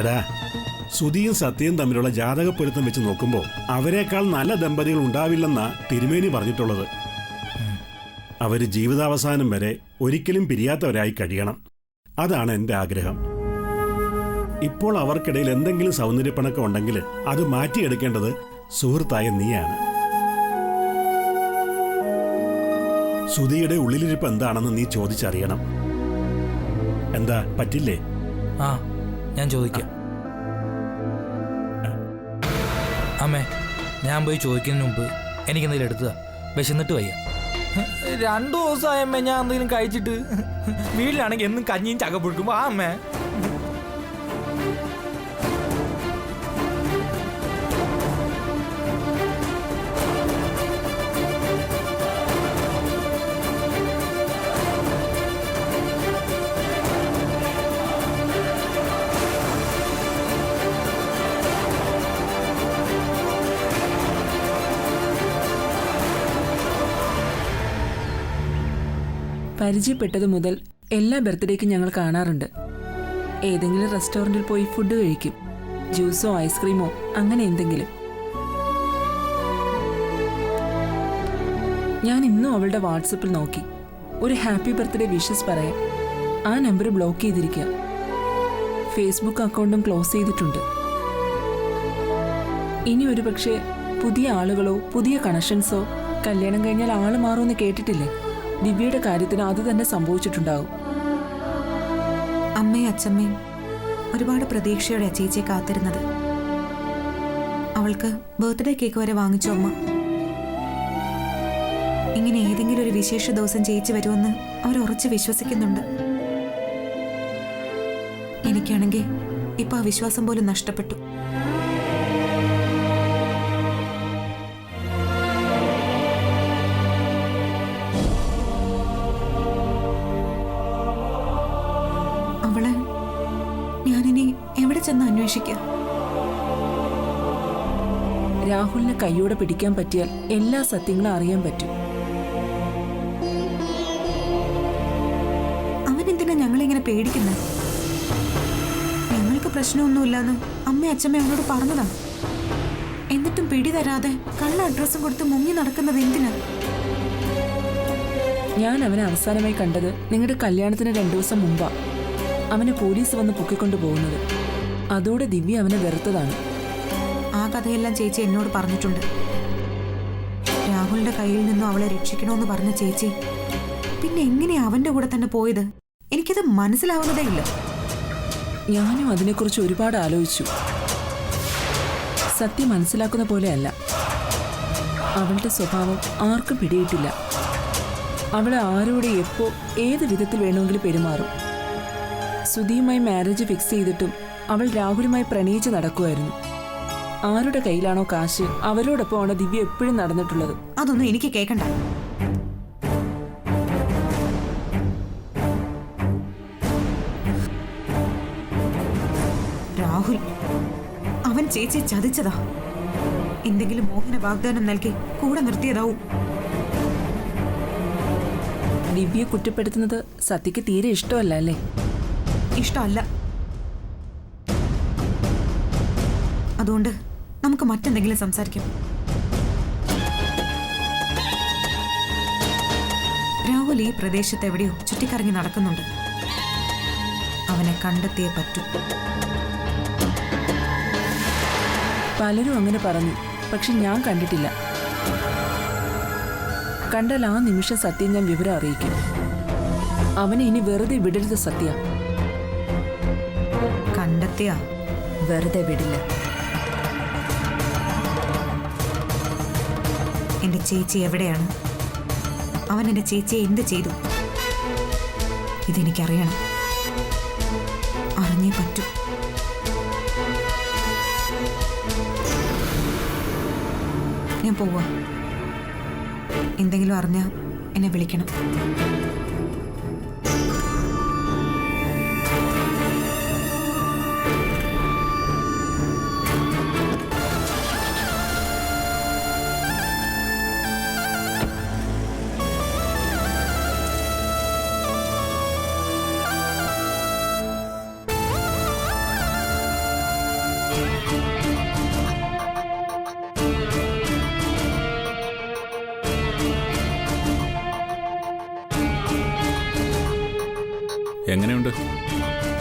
എടാ, സുധിയും സത്യയും തമ്മിലുള്ള ജാതകപ്പൊരുത്തം വെച്ച് നോക്കുമ്പോൾ അവരെക്കാൾ നല്ല ദമ്പതികൾ ഉണ്ടാവില്ലെന്നാ തിരുമേനി പറഞ്ഞിട്ടുള്ളത്. അവര് ജീവിതാവസാനം വരെ ഒരിക്കലും പിരിയാത്തവരായി കഴിയണം. അതാണ് എൻ്റെ ആഗ്രഹം. ഇപ്പോൾ അവർക്കിടയിൽ എന്തെങ്കിലും സൗന്ദര്യപ്പണക്കം ഉണ്ടെങ്കിൽ അത് മാറ്റിയെടുക്കേണ്ടത് സുഹൃത്തായ നീയാണ്. സുധിയുടെ ഉള്ളിലിരിപ്പ് എന്താണെന്ന് നീ ചോദിച്ചറിയണം. എന്താ, പറ്റില്ലേ? ആ, ഞാൻ ചോദിക്കാം. അമ്മേ, ഞാൻ പോയി ചോദിക്കുന്നതിന് മുമ്പ് എനിക്കെന്തെങ്കിലും എടുത്തതാ. വിശന്നിട്ട് വയ്യ. 2 ദിവസമായമ്മേ ഞാൻ എന്തെങ്കിലും കഴിച്ചിട്ട്. വീട്ടിലാണെങ്കിൽ എന്നും കഞ്ഞിയും ചക്കപ്പുഴുക്കും. ആ അമ്മേ. പരിചയപ്പെട്ടത് മുതൽ എല്ലാ ബർത്ത്ഡേക്കും ഞങ്ങൾ കാണാറുണ്ട്. ഏതെങ്കിലും റെസ്റ്റോറൻറ്റിൽ പോയി ഫുഡ് കഴിക്കും. ജ്യൂസോ ഐസ്ക്രീമോ അങ്ങനെ എന്തെങ്കിലും. ഞാൻ ഇന്നും അവളുടെ വാട്സപ്പിൽ നോക്കി. ഒരു ഹാപ്പി ബർത്ത്ഡേ വിഷസ് പറയാൻ ആ നമ്പർ ബ്ലോക്ക് ചെയ്തിരിക്കുക. ഫേസ്ബുക്ക് അക്കൗണ്ടും ക്ലോസ് ചെയ്തിട്ടുണ്ട്. ഇനി ഒരു പക്ഷേ പുതിയ ആളുകളോ പുതിയ കണക്ഷൻസോ. കല്യാണം കഴിഞ്ഞാൽ ആള് മാറുമെന്ന് കേട്ടിട്ടില്ലേ? ദിവ്യയുടെ കാര്യത്തിന് അത് തന്നെ സംഭവിച്ചിട്ടുണ്ടാവും. അമ്മയും അച്ഛമ്മയും ഒരുപാട് പ്രതീക്ഷയോടെ ചേച്ചിയെ കാത്തിരുന്നത്. അവൾക്ക് ബർത്ത്ഡേ കേക്ക് വരെ വാങ്ങിച്ചു അമ്മ. ഇങ്ങനെ ഏതെങ്കിലും ഒരു വിശേഷ ദിവസം ചേച്ചി വരുമെന്ന് അവർ ഉറച്ചു വിശ്വസിക്കുന്നുണ്ട്. എനിക്കാണെങ്കിൽ ഇപ്പൊ ആ വിശ്വാസം പോലും നഷ്ടപ്പെട്ടു. അവളെ ഞാനിനി എവിടെ ചെന്ന് അന്വേഷിക്കാം? രാഹുലിനെ കൈയോടെ പിടിക്കാൻ പറ്റിയാൽ എല്ലാ സത്യങ്ങളും അറിയാൻ പറ്റും. അവനെന്തിനാ ഞങ്ങളിങ്ങനെ പേടിക്കുന്നത്? ഞങ്ങൾക്ക് പ്രശ്നമൊന്നുമില്ലാന്ന് അമ്മ അച്ഛമ്മ അവനോട് പറഞ്ഞതാ. എന്നിട്ടും പിടി തരാതെ കള്ള അഡ്രസ്സും കൊടുത്ത് മുങ്ങി നടക്കുന്നത് എന്തിനാ? ഞാൻ അവനെ അവസാനമായി കണ്ടത് നിങ്ങളുടെ കല്യാണത്തിന് 2 ദിവസം മുമ്പാ. അവനെ പോലീസ് വന്ന് പൊക്കിക്കൊണ്ടു പോകുന്നത്. അതോടെ ദിവ്യ അവനെ വെറുത്തതാണ്. ആ കഥയെല്ലാം ചേച്ചി എന്നോട് പറഞ്ഞിട്ടുണ്ട്. രാഹുലിന്റെ കയ്യിൽ നിന്നും അവളെ രക്ഷിക്കണമെന്ന് പറഞ്ഞ ചേച്ചി പിന്നെ എങ്ങനെയാ അവന്റെ കൂടെ തന്നെ പോയത്? എനിക്കത് മനസ്സിലാവുന്നതേ ഇല്ല. ഞാനും അതിനെക്കുറിച്ച് ഒരുപാട് ആലോചിച്ചു. സത്യം മനസ്സിലാക്കുന്ന പോലെയല്ല. അവളുടെ സ്വഭാവം ആർക്കും പിടിയിട്ടില്ല. അവളെ ആരോടെ എപ്പോ ഏത് വിധത്തിൽ വേണമെങ്കിലും പെരുമാറും. സുധിയുമായി മാരേജ് ഫിക്സ് ചെയ്തിട്ടും അവൾ രാഹുലുമായി പ്രണയിച്ച് നടക്കുമായിരുന്നു. ആരുടെ കയ്യിലാണോ കാശ് അവരോടൊപ്പമാണ് ദിവ്യ എപ്പോഴും നടന്നിട്ടുള്ളത്. അതൊന്നും എനിക്ക് കേൾക്കണ്ട. രാഹുൽ അവൻ ചേച്ചിയെ ചതിച്ചതാ. എന്തെങ്കിലും മോഹന വാഗ്ദാനം നൽകി കൂടെ നിർത്തിയതാവും. ദിവ്യയെ കുറ്റപ്പെടുത്തുന്നത് സത്യക്ക് തീരെ ഇഷ്ടമല്ല അല്ലേ? ഇഷ്ടമല്ല. അതുകൊണ്ട് നമുക്ക് മറ്റെന്തെങ്കിലും സംസാരിക്കാം. രാഹുൽ ഈ പ്രദേശത്ത് എവിടെയോ ചുറ്റിക്കറങ്ങി നടക്കുന്നുണ്ട്. അവനെ കണ്ടെത്തിയേ പറ്റൂ. പലരും അങ്ങനെ പറഞ്ഞു. പക്ഷെ ഞാൻ കണ്ടിട്ടില്ല. കണ്ടാൽ ആ നിമിഷം സത്യം ഞാൻ വിവരം അറിയിക്കും. അവനെ ഇനി വെറുതെ വിടരുത് സത്യ. കണ്ടെത്തിയ വെറുതെ വിടില്ല. എന്റെ ചേച്ചി എവിടെയാണ്? അവൻ എന്റെ ചേച്ചിയെ എന്ത് ചെയ്തു? ഇതെനിക്കറിയണം. അറിഞ്ഞേ പറ്റൂ. ഞാൻ പോവാ. എന്തെങ്കിലും അറിഞ്ഞാ എന്നെ വിളിക്കണം. എങ്ങനെയുണ്ട്?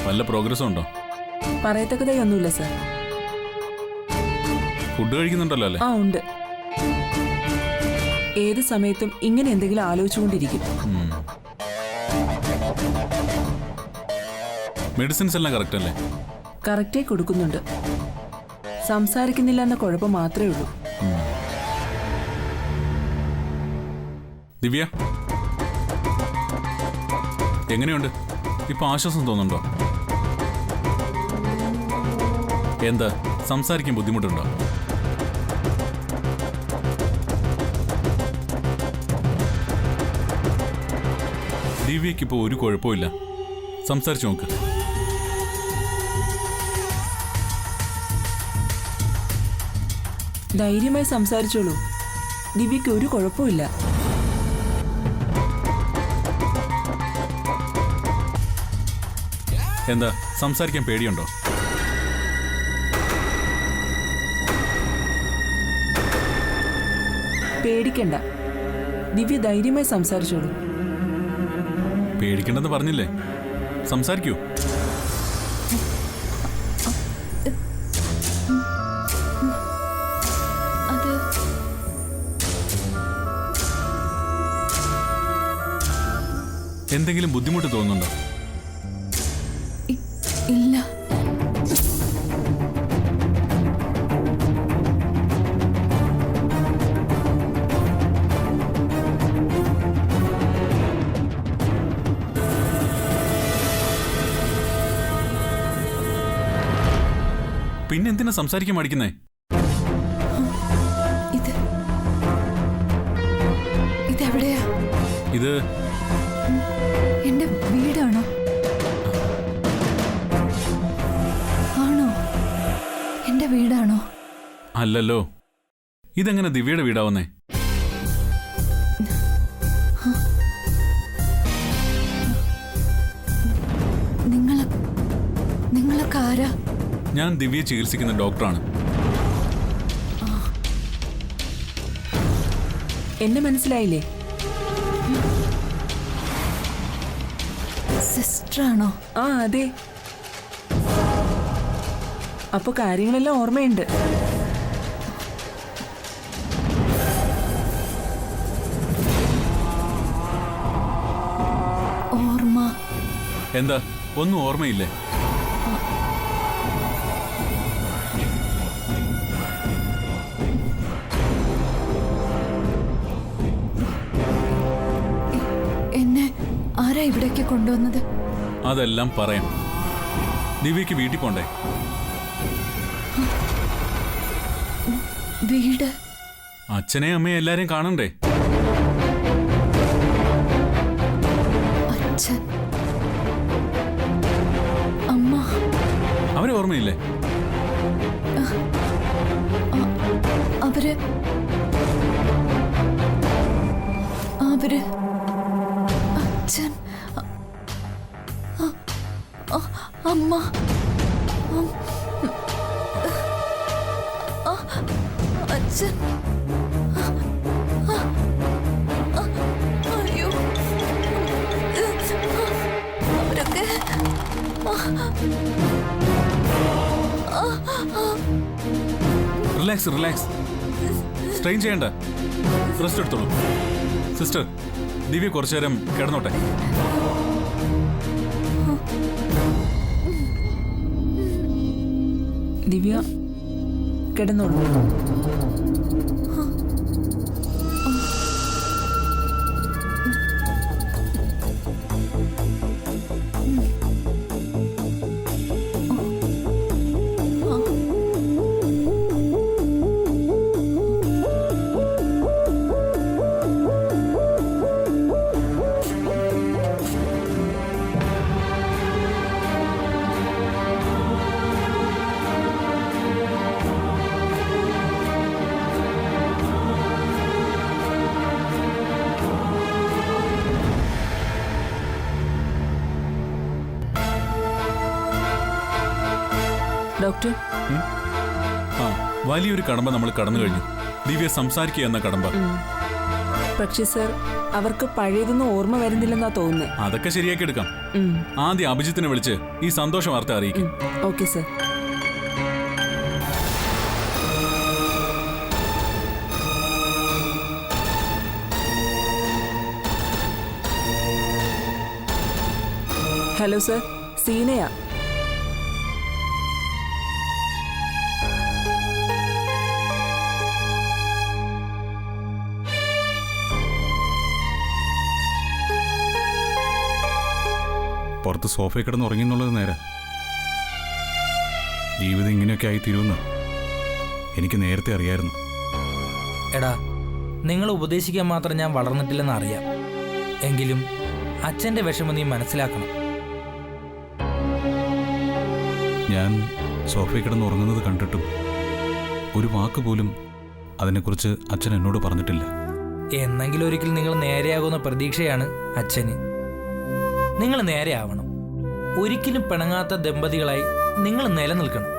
വല്ല പ്രോഗ്രസ്സും ഉണ്ടോ? പറയത്തക്കതായൊന്നുമില്ല സർ. ഫുഡ് കഴിക്കുന്നുണ്ടല്ലോ അല്ലേ? ആ ഉണ്ട്. ഏത് സമയത്തും ഇങ്ങനെ എന്തെങ്കിലും ആലോചിച്ചുകൊണ്ടിരിക്കും. മെഡിസിൻസ് എല്ലാം കറക്റ്റ് അല്ലേ? കറക്റ്റായി കൊടുക്കുന്നുണ്ട്. സംസാരിക്കുന്നില്ല എന്ന കുഴപ്പം മാത്രമേ ഉള്ളൂ. ദിവ്യ, എങ്ങനെയുണ്ട്? ഇപ്പൊ ആശ്വാസം തോന്നുന്നുണ്ടോ? എന്താ, സംസാരിക്കാൻ ബുദ്ധിമുട്ടുണ്ടോ? ദിവ്യക്ക് ഒരു കുഴപ്പമില്ല. സംസാരിച്ചു നോക്ക്. ധൈര്യമായി സംസാരിച്ചോളൂ. ദിവ്യയ്ക്ക് ഒരു കുഴപ്പമില്ല. എന്താ, സംസാരിക്കാൻ പേടിയുണ്ടോ? പേടിക്കണ്ട. ദിവ്യ ധൈര്യമായി സംസാരിച്ചോളൂ. പേടിക്കണ്ടെന്ന് പറഞ്ഞില്ലേ? സംസാരിക്കൂ. എന്തെങ്കിലും ബുദ്ധിമുട്ട് തോന്നുന്നുണ്ടോ? ഇല്ല. പിന്നെന്തിനാ സംസാരിക്കാൻ മടിക്കുന്നേ? ഇതെവിടെയാ? ഇത് എന്റെ വീടാണോ? ആണോ? എന്റെ വീടാണോ? അല്ലല്ലോ. ഇതെങ്ങനെ ദിവ്യയുടെ വീടാവുന്നേ? നിങ്ങളൊക്കെ ആരാ? ഞാൻ ദിവ്യയെ ചികിത്സിക്കുന്ന ഡോക്ടറാണ്. എന്നെ മനസ്സിലായില്ലേ? സിസ്റ്ററാണോ? ആ അതെ. അപ്പൊ കാര്യങ്ങളെല്ലാം ഓർമ്മയുണ്ട്. ഓർമ്മ? എന്താ, ഒന്നും ഓർമ്മയില്ലേ? എന്നെ ആരാ ഇവിടേക്ക് കൊണ്ടുവന്നത്? അതെല്ലാം പറയാം. ദിവ്യക്ക് വീട്ടിൽ പോണ്ടേ? വീട്? അച്ഛനെയും അമ്മയും എല്ലാരെയും കാണണ്ടേ? അച്ഛൻ, അമ്മ, അവരെ ഓർമ്മയില്ലേ? അവര് അച്ഛൻ, അമ്മ, അച്ഛൻ, അയ്യോ, അവരൊക്കെ റിലാക്സ് റിലാക്സ്. സ്ട്രെയിൻ ചെയ്യണ്ട. റെസ്റ്റ് എടുത്തോളൂ. സിസ്റ്റർ, ദിവ്യ കുറച്ചു നേരം കിടന്നോട്ടെ. ദിവ്യ കിടന്നോളൂ. ഡോക്ടർ, ആ, വലിയൊരു കടമ്പ നമ്മൾ കടന്നു കഴിഞ്ഞു. ദിവ്യ സംസാരിക്കുക എന്ന കടമ്പ. പക്ഷേ സർ, അവർക്ക് പഴയതൊന്നും ഓർമ്മ വരുന്നില്ലെന്നാ തോന്നുന്നത്. അതൊക്കെ ശരിയാക്കി എടുക്കാം. ആദ്യം അഭിജിത്തിനെ വിളിച്ച് ഈ സന്തോഷ വാർത്ത അറിയിക്കും. Okay sir. ഹലോ സർ, സീനയാ. പുറത്ത് സോഫയിൽ കിടന്ന് ഉറങ്ങിയെന്നുള്ളത് നേരെ. ജീവിതം ഇങ്ങനെയൊക്കെ ആയി തീരുമെന്ന് എനിക്ക് നേരത്തെ അറിയായിരുന്നു. എടാ, നിങ്ങൾ ഉപദേശിക്കാൻ മാത്രം ഞാൻ വളർന്നിട്ടില്ലെന്ന് അറിയാം. എങ്കിലും അച്ഛൻ്റെ വിഷമം നീ മനസ്സിലാക്കണം. ഞാൻ സോഫയിൽ കിടന്ന് ഉറങ്ങുന്നത് കണ്ടിട്ടും ഒരു വാക്ക് പോലും അതിനെക്കുറിച്ച് അച്ഛൻ എന്നോട് പറഞ്ഞിട്ടില്ല. എന്നെങ്കിലും ഒരിക്കൽ നിങ്ങൾ നേരെയാകുന്ന പ്രതീക്ഷയാണ് അച്ഛന്. നിങ്ങൾ നേരെയാവണം. ഒരിക്കലും പിണങ്ങാത്ത ദമ്പതികളായി നിങ്ങൾ നിലനിൽക്കണം.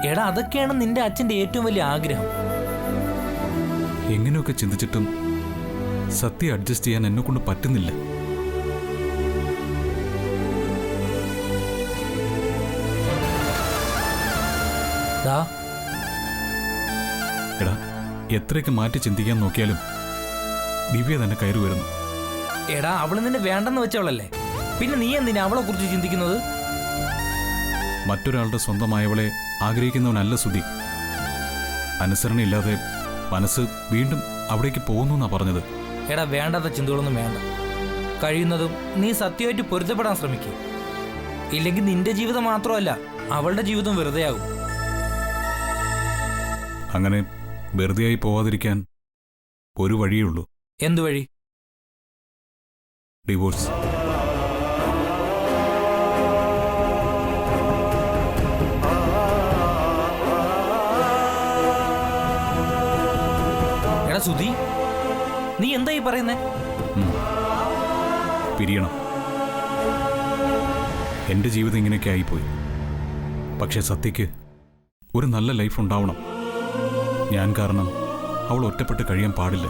എടാ, അതൊക്കെയാണ് നിന്റെ അച്ഛൻ്റെ ഏറ്റവും വലിയ ആഗ്രഹം. എങ്ങനെയൊക്കെ ചിന്തിച്ചിട്ടും സത്യം അഡ്ജസ്റ്റ് ചെയ്യാൻ എന്നെ കൊണ്ട് പറ്റുന്നില്ല. എടാ, എത്രയൊക്കെ മാറ്റി ചിന്തിക്കാൻ നോക്കിയാലും ദിവ്യ തന്നെ കയറി വരുന്നു. എടാ, അവള് നിന്നെ വേണ്ടെന്ന് വെച്ചവളല്ലേ, പിന്നെ നീ എന്തിനാ അവളെ കുറിച്ച് ചിന്തിക്കുന്നത്? മറ്റൊരാളുടെ സ്വന്തമായവളെ ആഗ്രഹിക്കുന്നവനല്ല സുധി. അനുസരണയില്ലാതെ മനസ്സ് വീണ്ടും അവിടേക്ക് പോകുന്നു എന്നാ പറഞ്ഞത്. എടാ, വേണ്ടാത്ത ചിന്തകളൊന്നും വേണ്ട. കഴിയുന്നതും നീ സത്യമായിട്ട് പൊരുത്തപ്പെടാൻ ശ്രമിക്കുക. ഇല്ലെങ്കിൽ നിന്റെ ജീവിതം മാത്രമല്ല, അവളുടെ ജീവിതം വെറുതെയാകും. അങ്ങനെ വെറുതെയായി പോവാതിരിക്കാൻ ഒരു വഴിയേ ഉള്ളൂ. എന്തു വഴി? ഡിവോഴ്സ്. എടാ സുധി, നീ എന്തായി പറയുന്നേ? പിരിയണം. എൻ്റെ ജീവിതം ഇങ്ങനെയൊക്കെ ആയിപ്പോയി. പക്ഷെ സത്യയ്ക്ക് ഒരു നല്ല ലൈഫ് ഉണ്ടാവണം. ഞാൻ കാരണം അവൾ ഒറ്റപ്പെട്ട് കഴിയാൻ പാടില്ല.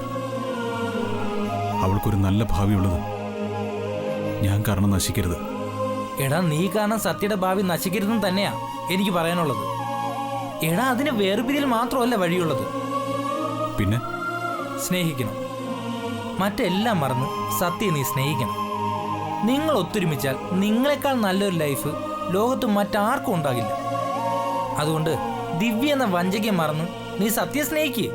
അവൾക്കൊരു നല്ല ഭാവിയുള്ളത് ഞാൻ കാരണം നശിക്കരുത്. എടാ, നീ കാരണം സത്യയുടെ ഭാവി നശിക്കരുതെന്ന് തന്നെയാ എനിക്ക് പറയാനുള്ളത്. എടാ, അതിന് വേർപിരിയൽ മാത്രമല്ല വഴിയുള്ളത്. പിന്നെ സ്നേഹിക്കണം. മറ്റെല്ലാം മറന്ന് സത്യം നീ സ്നേഹിക്കണം. നിങ്ങൾ ഒത്തൊരുമിച്ചാൽ നിങ്ങളെക്കാൾ നല്ലൊരു ലൈഫ് ലോകത്ത് മറ്റാർക്കും ഉണ്ടാകില്ല. അതുകൊണ്ട് ദിവ്യ എന്ന വഞ്ചകയെ മറന്ന് നീ സത്യം സ്നേഹിക്കുക.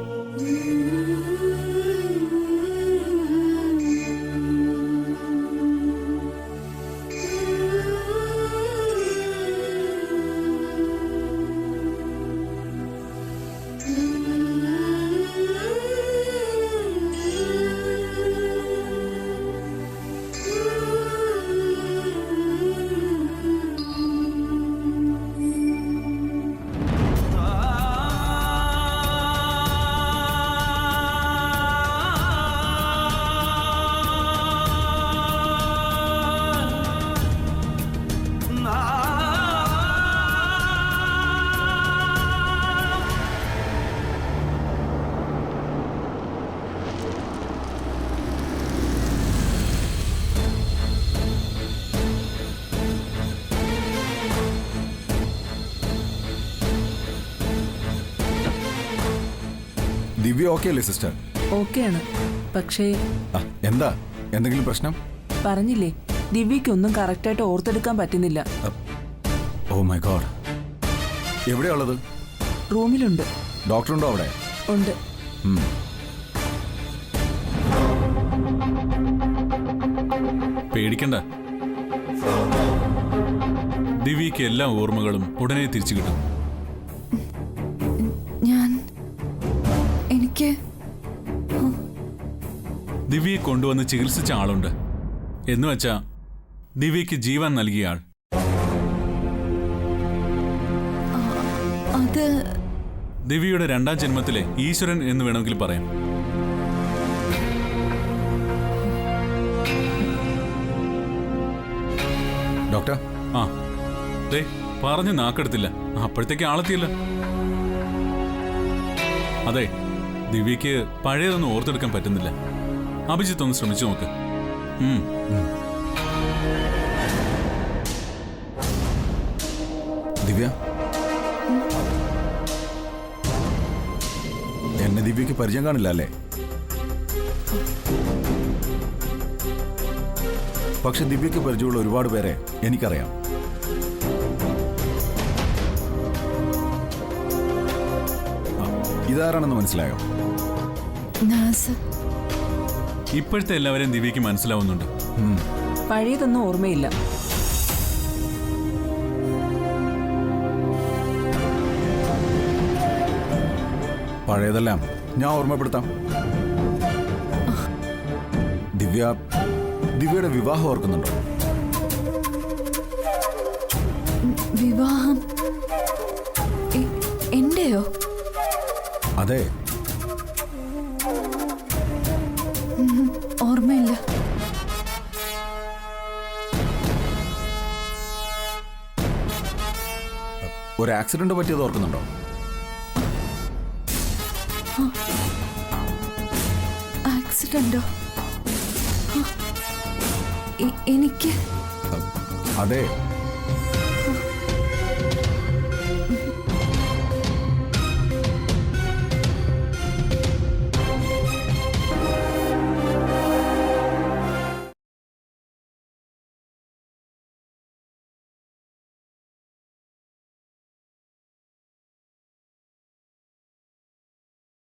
ദിവ്യ ഓക്കെ അല്ലേ സിസ്റ്റർ? ഓക്കെയാണ്. പക്ഷേ എന്താ, എന്തെങ്കിലും പ്രശ്നം? പറഞ്ഞില്ലേ, ദിവ്യക്കൊന്നും കറക്റ്റായിട്ട് ഓർത്തെടുക്കാൻ പറ്റുന്നില്ല. Oh my God. എവിടെയുള്ളത്? റൂമിലുണ്ട്. ഡോക്ടറുണ്ടോ അവിടെ? ഉണ്ട്. പേടിക്കണ്ട. ദിവ്യയ്ക്ക് എല്ലാ ഓർമ്മകളും ഉടനെ തിരിച്ചു കിട്ടും. ദിവ്യയെ കൊണ്ടുവന്ന് ചികിത്സിച്ച ആളുണ്ട്. എന്നുവെച്ചാ ദിവ്യയ്ക്ക് ജീവൻ നൽകിയ ആൾ. ദിവ്യയുടെ രണ്ടാം ജന്മത്തിലെ ഈശ്വരൻ എന്ന് വേണമെങ്കിൽ പറയാം. ഡോക്ടർ. ആ ദേ, പറഞ്ഞു നാക്കെടുത്തില്ല, അപ്പോഴത്തേക്ക് ആളെത്തിയല്ല. അതെ, ദിവ്യയ്ക്ക് പഴയതൊന്നും ഓർത്തെടുക്കാൻ പറ്റുന്നില്ല. അഭിജിത്ത് ഒന്ന് ശ്രമിച്ചു നോക്ക്. ഉം. ദിവ്യ, എന്നെ ദിവ്യക്ക് പരിചയം കാണില്ല അല്ലേ? പക്ഷെ ദിവ്യക്ക് പരിചയമുള്ള ഒരുപാട് പേരെ എനിക്കറിയാം. ഇതാരാണെന്ന് മനസ്സിലായോ? ഇപ്പോഴത്തെ എല്ലാവരെയും ദിവ്യക്ക് മനസ്സിലാവുന്നുണ്ട്. പഴയതൊന്നും ഓർമ്മയില്ല. പഴയതെല്ലാം ഞാൻ ഓർമ്മപ്പെടുത്താം. ദിവ്യയുടെ വിവാഹം ഓർക്കുന്നുണ്ടോ? വിവാഹം എന്റെയോ? അതെ. ഓർമ്മയില്ല. ഒരു ആക്സിഡന്റ് പറ്റിയത് ഓർക്കുന്നുണ്ടോ? ആക്സിഡന്റോ? എനിക്ക് അതെ.